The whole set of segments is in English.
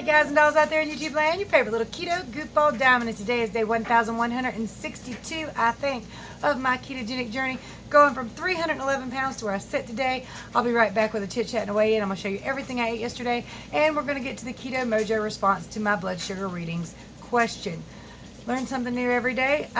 guys and dolls out there in YouTube land, your favorite little keto goofball diamond, and today is day 1162, I think, of my ketogenic journey, going from 311 pounds to where I sit today. I'll be right back with a chit chat and a weigh in. I'm going to show you everything I ate yesterday, and we're going to get to the Keto Mojo response to my blood sugar readings question. Learn something new every day.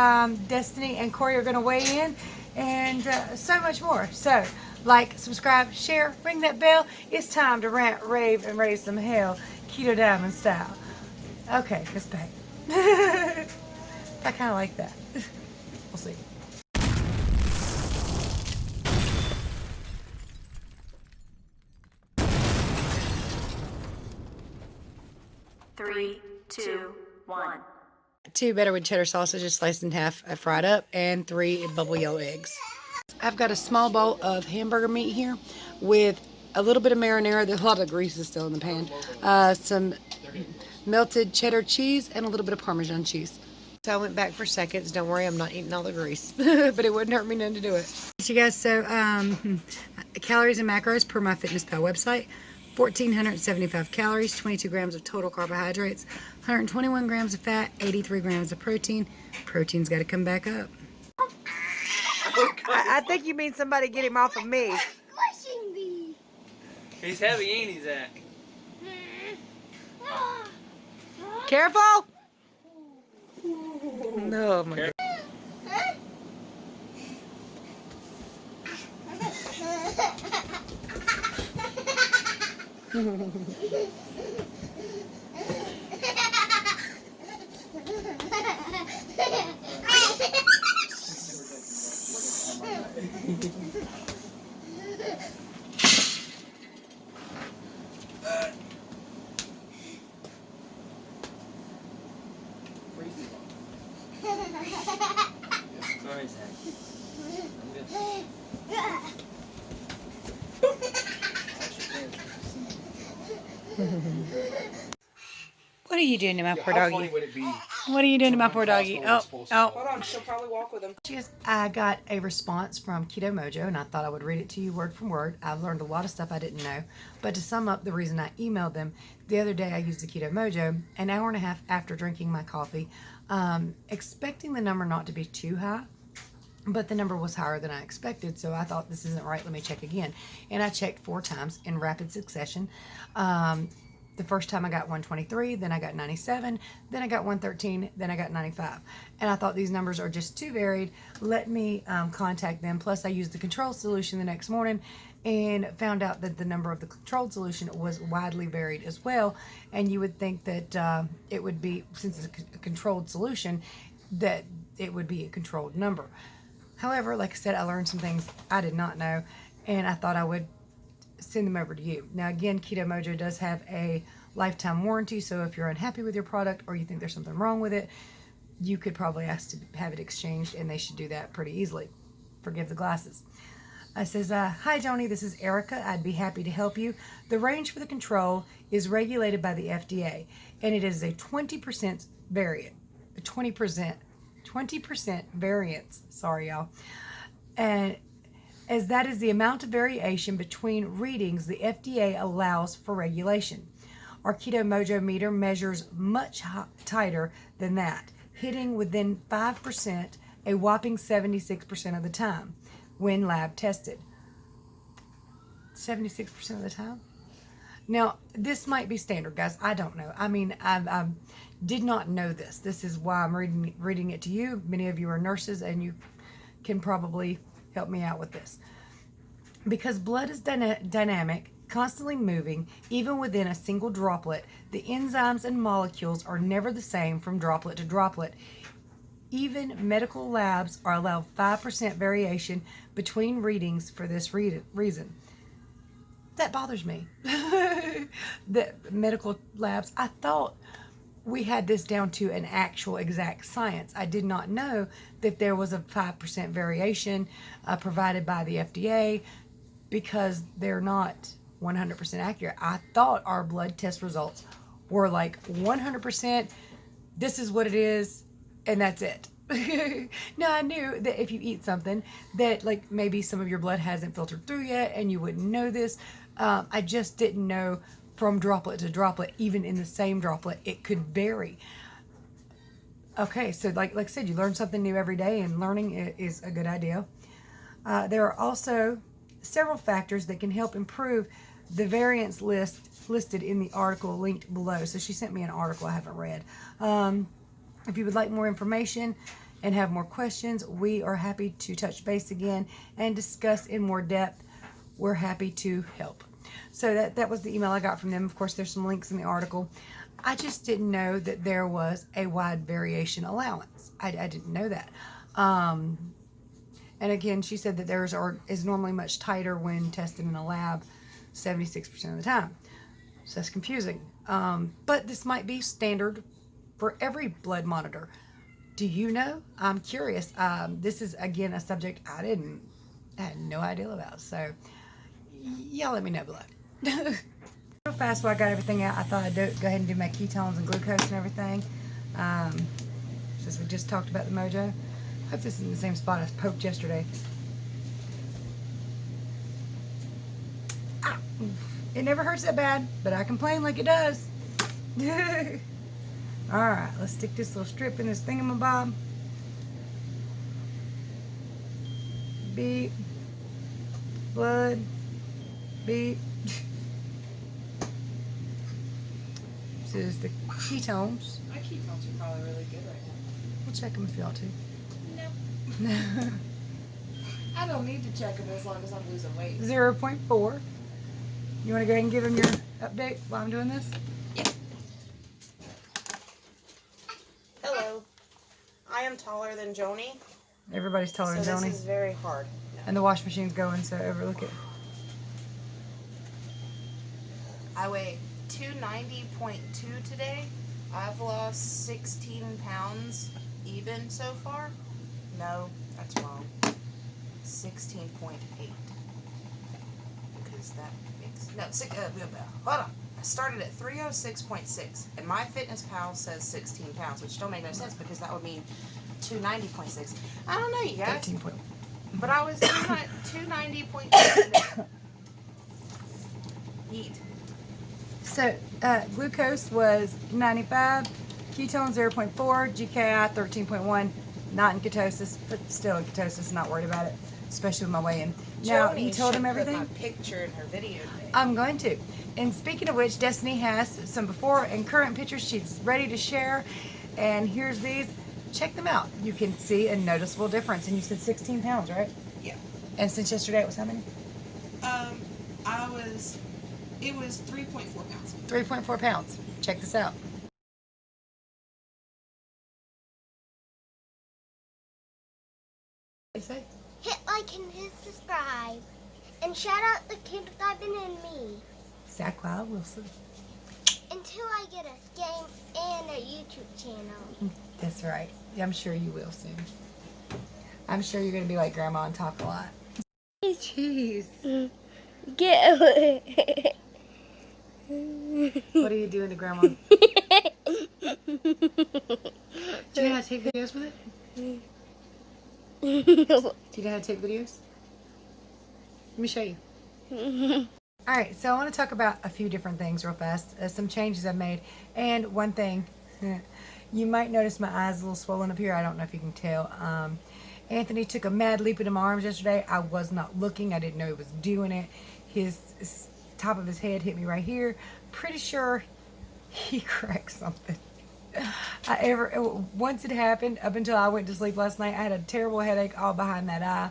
Destiny and Corey are going to weigh in, and so much more. So, like, subscribe, share, ring that bell. It's time to rant, rave, and raise some hell, Keto Diamond style. Okay, Miss Peg. I kind of like that. We'll see. Three, two, one. 2 Betterwood cheddar sausages sliced in half, fried up, and 3 bubble yellow eggs. I've got a small bowl of hamburger meat here with a little bit of marinara. There's a lot of grease is still in the pan. Some melted cheddar cheese and a little bit of Parmesan cheese. So I went back for seconds. Don't worry, I'm not eating all the grease, but it wouldn't hurt me none to do it. So you guys, calories and macros per MyFitnessPal website. 1,475 calories, 22 grams of total carbohydrates, 121 grams of fat, 83 grams of protein. Protein's got to come back up. I think you mean somebody get him off of me. Squishing me. He's heavy, ain't he, Zach? Careful! No, my God. Sorry, Zach. What are you doing to my poor How doggy? funny would it be? What are you doing to my poor doggy? Oh, Hold oh. on, she'll probably walk with him. I got a response from Keto Mojo, and I thought I would read it to you word for word. I've learned a lot of stuff I didn't know. But to sum up the reason I emailed them, the other day I used the Keto Mojo an hour and a half after drinking my coffee, expecting the number not to be too high. But the number was higher than I expected, so I thought, this isn't right, let me check again. And I checked 4 times in rapid succession. The first time I got 123, then I got 97, then I got 113, then I got 95. And I thought these numbers are just too varied. Let me contact them. Plus, I used the controlled solution the next morning and found out that the number of the controlled solution was widely varied as well. And you would think that it would be, since it's a controlled solution, that it would be a controlled number. However, like I said, I learned some things I did not know, and I thought I would send them over to you. Now, again, Keto Mojo does have a lifetime warranty, so if you're unhappy with your product or you think there's something wrong with it, you could probably ask to have it exchanged, and they should do that pretty easily. Forgive the glasses. It says, hi, Joni, this is Erica. I'd be happy to help you. The range for the control is regulated by the FDA, and it is a 20% variant. 20% variance. Sorry, y'all. And as that is the amount of variation between readings the FDA allows for regulation. Our Keto Mojo meter measures much tighter than that, hitting within 5% a whopping 76% of the time when lab tested. 76% of the time? Now, this might be standard, guys. I don't know. I mean, I did not know this. This is why I'm reading it to you. Many of you are nurses, and you can probably help me out with this. Because blood is dynamic, constantly moving, even within a single droplet, the enzymes and molecules are never the same from droplet to droplet. Even medical labs are allowed 5% variation between readings for this reason. That bothers me. The medical labs, I thought we had this down to an actual exact science. I did not know that there was a 5% variation provided by the FDA, because they're not 100% accurate. I thought our blood test results were like 100%, this is what it is, and that's it. Now, I knew that if you eat something that, like, maybe some of your blood hasn't filtered through yet and you wouldn't know this. I just didn't know from droplet to droplet, even in the same droplet, it could vary. Okay, so like I said, you learn something new every day, and learning is a good idea. There are also several factors that can help improve the variance list listed in the article linked below. So she sent me an article I haven't read. If you would like more information and have more questions, we are happy to touch base again and discuss in more depth. We're happy to help. So that was the email I got from them. Of course, there's some links in the article. I just didn't know that there was a wide variation allowance. I didn't know that. And again, she said that theirs is normally much tighter when tested in a lab, 76% of the time. So that's confusing. But this might be standard for every blood monitor. Do you know? I'm curious. This is, again, a subject I had no idea about. So y'all let me know below. Real fast while I got everything out, I thought I'd go ahead and do my ketones and glucose and everything. Since we just talked about the Mojo. Hope this is in the same spot as poked yesterday. Ah, it never hurts that bad, but I complain like it does. Alright, let's stick this little strip in this thingamabob. Beep. Blood. Beep. This is the ketones. My ketones are probably really good right now. We'll check them if y'all too. No. I don't need to check them as long as I'm losing weight. 0.4. You want to go ahead and give them your update while I'm doing this? Yeah. Hello. I am taller than Joni. Everybody's taller than So Joni. this is very hard. No. And the wash machine's going, so overlook it. I weigh 290.2 today. I've lost 16 pounds even so far. No, that's wrong. 16.8. Because that makes... No, hold on. I started at 306.6. And my Fitness Pal says 16 pounds, which don't make no sense because that would mean 290.6. I don't know, you guys. 13 point. But I was 290.2 today. Yeet. So, glucose was 95, ketones 0.4, GKI 13.1, not in ketosis, but still in ketosis, not worried about it, especially with my weigh-in. Now, Joni you told him should everything? Put my picture in her video today. I'm going to. And speaking of which, Destiny has some before and current pictures she's ready to share. And here's these. Check them out. You can see a noticeable difference. And you said 16 pounds, right? Yeah. And since yesterday, it was how many? It was 3.4 pounds. 3.4 pounds. Check this out. What do you say? Hit like and hit subscribe. And shout out the KETODIAMOND and me. Zach Wild Wilson. Until I get a game and a YouTube channel. That's right. I'm sure you will soon. I'm sure you're going to be like Grandma and talk a lot. Jeez. Get away. What are you doing to Grandma? Do you know how to take videos with it? Do you know how to take videos? Let me show you. Alright, so I want to talk about a few different things real fast. Some changes I've made. And one thing, you might notice my eyes a little swollen up here. I don't know if you can tell. Anthony took a mad leap into my arms yesterday. I was not looking. I didn't know he was doing it. His top of his head hit me right here. Pretty sure he cracked something. Once it happened, up until I went to sleep last night, I had a terrible headache all behind that eye.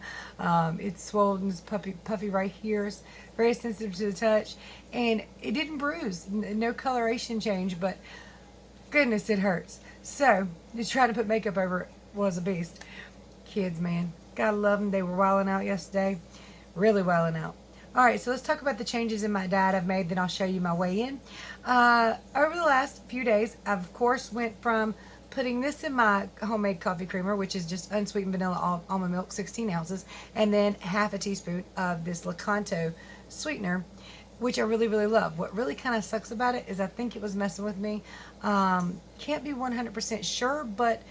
It's swollen, it's puffy right here. It's very sensitive to the touch, and it didn't bruise. No coloration change, but goodness, it hurts. So, just trying to put makeup over it was a beast. Kids, man, gotta love them. They were wilding out yesterday, really wilding out. All right, so let's talk about the changes in my diet I've made, then I'll show you my weigh-in. Over the last few days, I've, of course, went from putting this in my homemade coffee creamer, which is just unsweetened vanilla almond milk, 16 ounces, and then half a teaspoon of this Lakanto sweetener, which I really, really love. What really kind of sucks about it is I think it was messing with me. Can't be 100% sure, but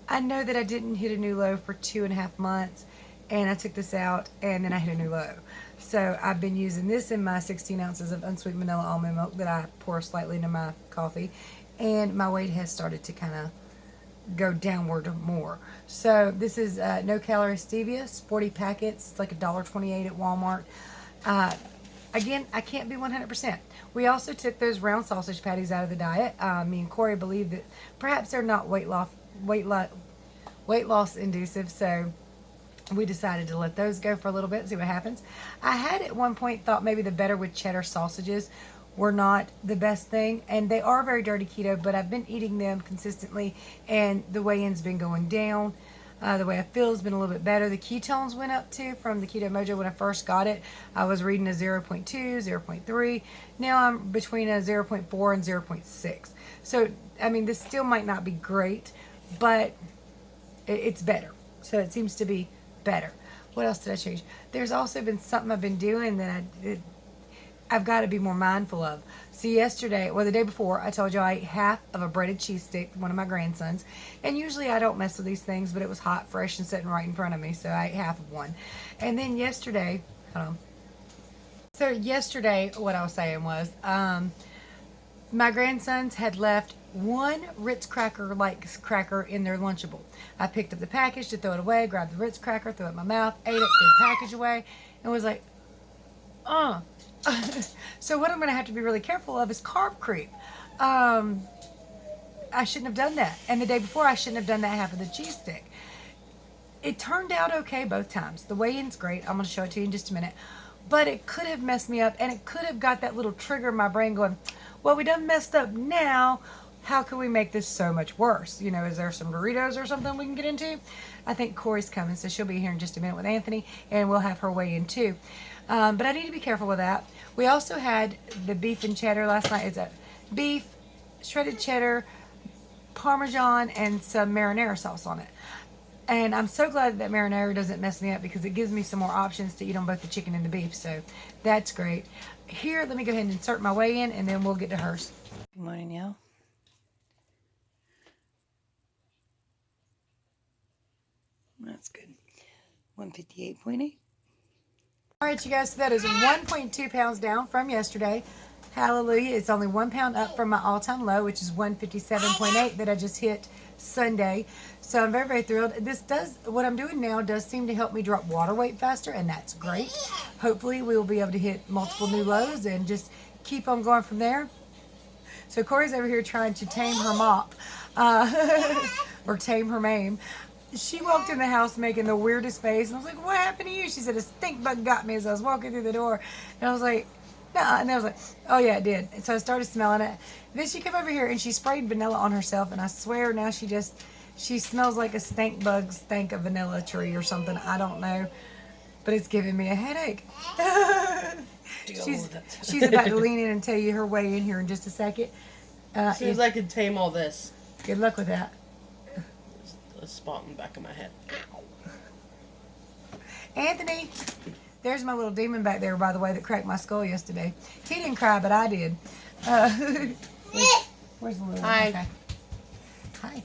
I know that I didn't hit a new low for 2.5 months, and I took this out, and then I hit a new low. So I've been using this in my 16 ounces of unsweetened vanilla almond milk that I pour slightly into my coffee. And my weight has started to kind of go downward more. So this is no calorie stevia, 40 packets. It's like $1.28 at Walmart. Again, I can't be 100%. We also took those round sausage patties out of the diet. Me and Corey believe that perhaps they're not weight loss inducive, so we decided to let those go for a little bit, see what happens. I had at one point thought maybe the better with cheddar sausages were not the best thing, and they are very dirty keto, but I've been eating them consistently, and the weigh-in's been going down. The way I feel has been a little bit better. The ketones went up too from the Keto Mojo when I first got it. I was reading a 0.2, 0.3. Now I'm between a 0.4 and 0.6. So, I mean, this still might not be great, but it's better. So it seems to be better. What else did I change? There's also been something I've been doing that I've got to be more mindful of. See, yesterday, well, the day before, I told you I ate half of a breaded cheese stick, one of my grandsons. And usually I don't mess with these things, but it was hot, fresh, and sitting right in front of me, so I ate half of one. And then yesterday, so yesterday, what I was saying was, my grandsons had left one Ritz cracker in their Lunchable. I picked up the package to throw it away, grabbed the Ritz cracker, threw it in my mouth, ate it, threw the package away, and was like, So what I'm going to have to be really careful of is carb creep. I shouldn't have done that. And the day before, I shouldn't have done that half of the cheese stick. It turned out okay both times. The weigh-in's great. I'm going to show it to you in just a minute. But it could have messed me up, and it could have got that little trigger in my brain going, well, we done messed up now. How can we make this so much worse? You know, is there some Doritos or something we can get into? I think Corey's coming, so she'll be here in just a minute with Anthony, and we'll have her weigh in too. But I need to be careful with that. We also had the beef and cheddar last night. It's a beef, shredded cheddar, Parmesan, and some marinara sauce on it. And I'm so glad that marinara doesn't mess me up because it gives me some more options to eat on both the chicken and the beef. So that's great. Here, let me go ahead and insert my weigh in, and then we'll get to hers. Good morning, y'all. That's good. 158.8. All right, you guys, so that is 1.2 pounds down from yesterday. Hallelujah. It's only 1 pound up from my all-time low, which is 157.8 that I just hit Sunday. So I'm very, very thrilled. What I'm doing now does seem to help me drop water weight faster, and that's great. Hopefully we will be able to hit multiple new lows and just keep on going from there. So Corey's over here trying to tame her mop, or tame her mame. She walked in the house making the weirdest face, and I was like, what happened to you? She said, a stink bug got me as I was walking through the door. And I was like, nah. And I was like, oh yeah, it did. And so I started smelling it. Then she came over here and she sprayed vanilla on herself, and I swear now she smells like a stink bug stank of vanilla tree or something. I don't know. But it's giving me a headache. She's about to lean in and tell you her way in here in just a second. As soon as I can tame all this. Good luck with that. A spot in the back of my head. Anthony, there's my little demon back there, by the way, that cracked my skull yesterday. He didn't cry, but I did. Where's the little Hi. one? Okay.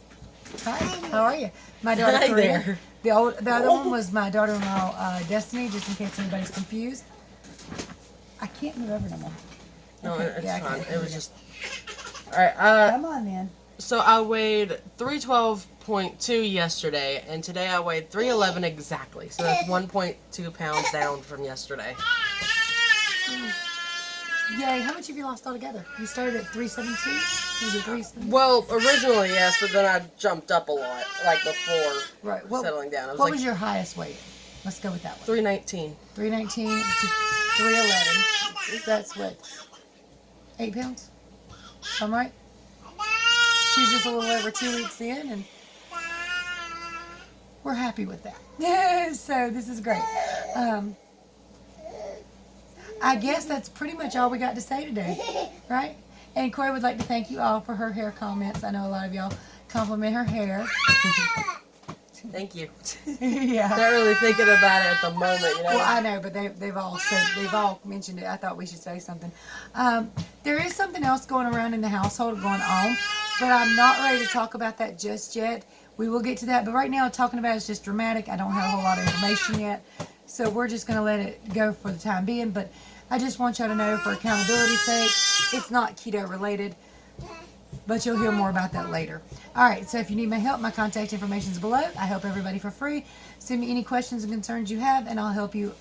Hi. How are you? My daughter, Hi Karina. there. The other one was my daughter-in-law, Destiny, just in case anybody's confused. I can't move over no more. No, Okay, it's yeah, fine. okay. It was just... Alright, Come on, man. so I weighed 312.2 yesterday, and today I weighed 311 exactly. So that's 1.2 pounds down from yesterday. Yay, how much have you lost altogether? You started at 317? Was it 317? Well, originally, yes, but then I jumped up a lot, like before Right. settling down. I was What like was your highest weight? Let's go with that one. 319. 319 to 311. That's what? 8 pounds? I'm right? She's just a little over 2 weeks in, and we're happy with that. So this is great. I guess that's pretty much all we got to say today, right? And Corey would like to thank you all for her hair comments. I know a lot of y'all compliment her hair. Thank you. Yeah. Not really thinking about it at the moment, you know. Well, I know, but they've all mentioned it. I thought we should say something. There is something else going around in the household going on, but I'm not ready to talk about that just yet. We will get to that, but right now talking about it's just dramatic. I don't have a whole lot of information yet. So we're just going to let it go for the time being. But I just want y'all to know, for accountability's sake, it's not keto related. But you'll hear more about that later. All right, so if you need my help, my contact information is below. I help everybody for free. Send me any questions and concerns you have, and I'll help you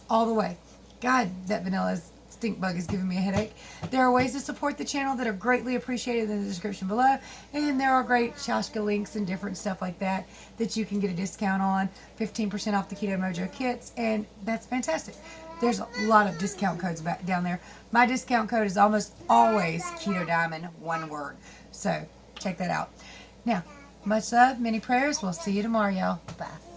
all the way. God, that vanilla stink bug is giving me a headache. There are ways to support the channel that are greatly appreciated in the description below, and there are great Shashka links and different stuff like that that you can get a discount on, 15% off the Keto Mojo kits, and that's fantastic. There's a lot of discount codes back down there. My discount code is almost always Keto Diamond, one word. So check that out. Now, much love, many prayers. We'll see you tomorrow, y'all. Bye.